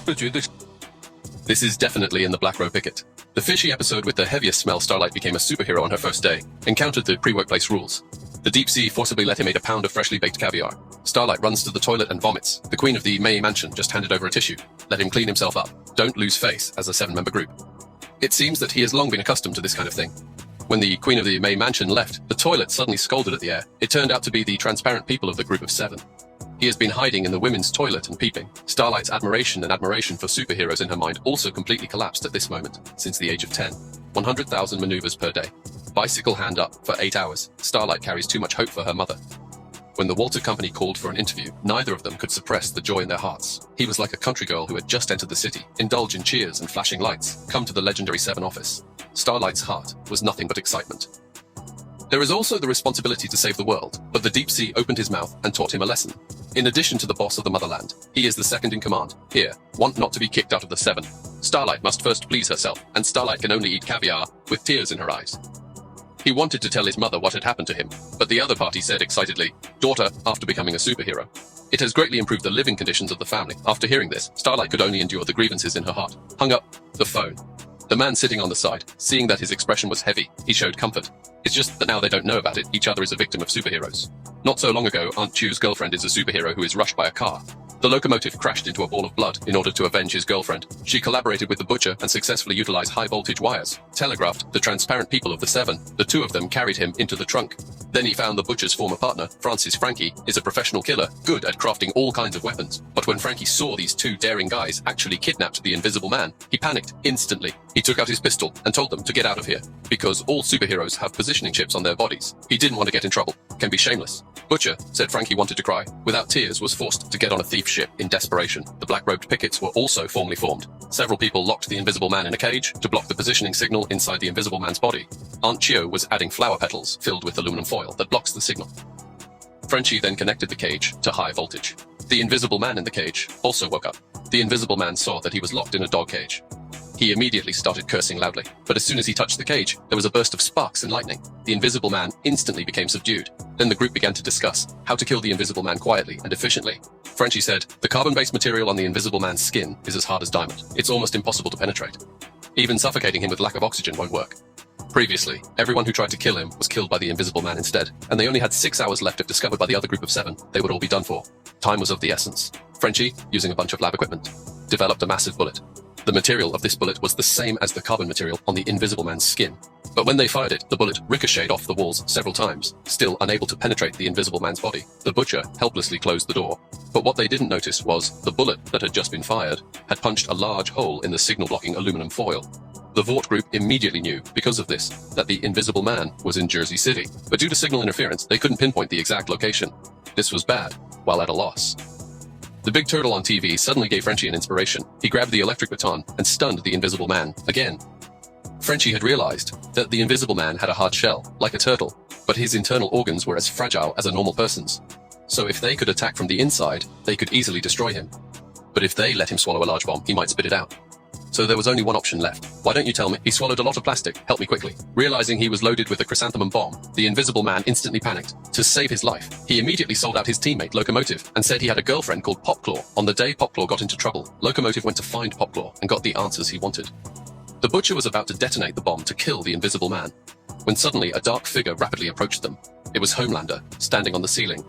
This is definitely in the Black Row Picket. The fishy episode with the heaviest smell. Starlight became a superhero on her first day, encountered the pre-workplace rules. The deep sea forcibly let him eat a pound of freshly baked caviar. Starlight runs to the toilet and vomits. The queen of the May mansion just handed over a tissue. Let him clean himself up. Don't lose face as a 7-member group. It seems that he has long been accustomed to this kind of thing. When the queen of the May mansion left, the toilet suddenly scolded at the air. It turned out to be the transparent people of the group of 7. He has been hiding in the women's toilet and peeping. Starlight's admiration for superheroes in her mind also completely collapsed at this moment, since the age of 10. 100,000 maneuvers per day. Bicycle hand up for 8 hours. Starlight carries too much hope for her mother. When the Walter Company called for an interview, neither of them could suppress the joy in their hearts. He was like a country girl who had just entered the city, indulge in cheers and flashing lights, come to the legendary 7 office. Starlight's heart was nothing but excitement. There is also the responsibility to save the world, but the deep sea opened his mouth and taught him a lesson. In addition to the boss of the motherland, he is the second in command. Here, want not to be kicked out of the 7. Starlight must first please herself, and Starlight can only eat caviar with tears in her eyes. He wanted to tell his mother what had happened to him, but the other party said excitedly, "Daughter, after becoming a superhero." It has greatly improved the living conditions of the family. After hearing this, Starlight could only endure the grievances in her heart. Hung up the phone. The man sitting on the side, seeing that his expression was heavy, he showed comfort. It's just that now they don't know about it, each other is a victim of superheroes. Not so long ago, Aunt Chu's girlfriend is a superhero who is rushed by a car. The locomotive crashed into a ball of blood in order to avenge his girlfriend. She collaborated with the butcher and successfully utilized high-voltage wires, telegraphed the transparent people of the 7. The 2 of them carried him into the trunk. Then he found the butcher's former partner. Francis Frankie is a professional killer, good at crafting all kinds of weapons. But when Frankie saw these 2 daring guys actually kidnapped the Invisible Man, he panicked instantly. He took out his pistol and told them to get out of here, because all superheroes have positioning chips on their bodies. He didn't want to get in trouble. Can be shameless. Butcher said Frankie wanted to cry. Without tears, was forced to get on a thief ship in desperation. The black-robed pickets were also formally formed. Several people locked the Invisible Man in a cage to block the positioning signal inside the Invisible Man's body. Aunt Chio was adding flower petals filled with aluminum foil that blocks the signal. Frenchie then connected the cage to high voltage. The Invisible Man in the cage also woke up. The Invisible Man saw that he was locked in a dog cage. He immediately started cursing loudly, but as soon as he touched the cage, there was a burst of sparks and lightning. The Invisible Man instantly became subdued. Then the group began to discuss how to kill the Invisible Man quietly and efficiently. Frenchie said, "The carbon-based material on the Invisible Man's skin is as hard as diamond. It's almost impossible to penetrate. Even suffocating him with lack of oxygen won't work." Previously, everyone who tried to kill him was killed by the Invisible Man instead, and they only had 6 hours left. If discovered by the other group of 7, they would all be done for. Time was of the essence. Frenchie, using a bunch of lab equipment, developed a massive bullet. The material of this bullet was the same as the carbon material on the Invisible Man's skin. But when they fired it, the bullet ricocheted off the walls several times, still unable to penetrate the Invisible Man's body. The butcher helplessly closed the door. But what they didn't notice was the bullet that had just been fired had punched a large hole in the signal-blocking aluminum foil. The Vought group immediately knew, because of this, that the Invisible Man was in Jersey City. But due to signal interference, they couldn't pinpoint the exact location. This was bad, while at a loss. The big turtle on TV suddenly gave Frenchie an inspiration. He grabbed the electric baton and stunned the Invisible Man again. Frenchie had realized that the Invisible Man had a hard shell, like a turtle, but his internal organs were as fragile as a normal person's. So if they could attack from the inside, they could easily destroy him. But if they let him swallow a large bomb, he might spit it out. So there was only one option left. Why don't you tell me? He swallowed a lot of plastic. Help me quickly. Realizing he was loaded with a chrysanthemum bomb, the Invisible Man instantly panicked. To save his life, he immediately sold out his teammate Locomotive and said he had a girlfriend called Popclaw. On the day Popclaw got into trouble, Locomotive went to find Popclaw and got the answers he wanted. The butcher was about to detonate the bomb to kill the Invisible Man, when suddenly a dark figure rapidly approached them. It was Homelander, standing on the ceiling.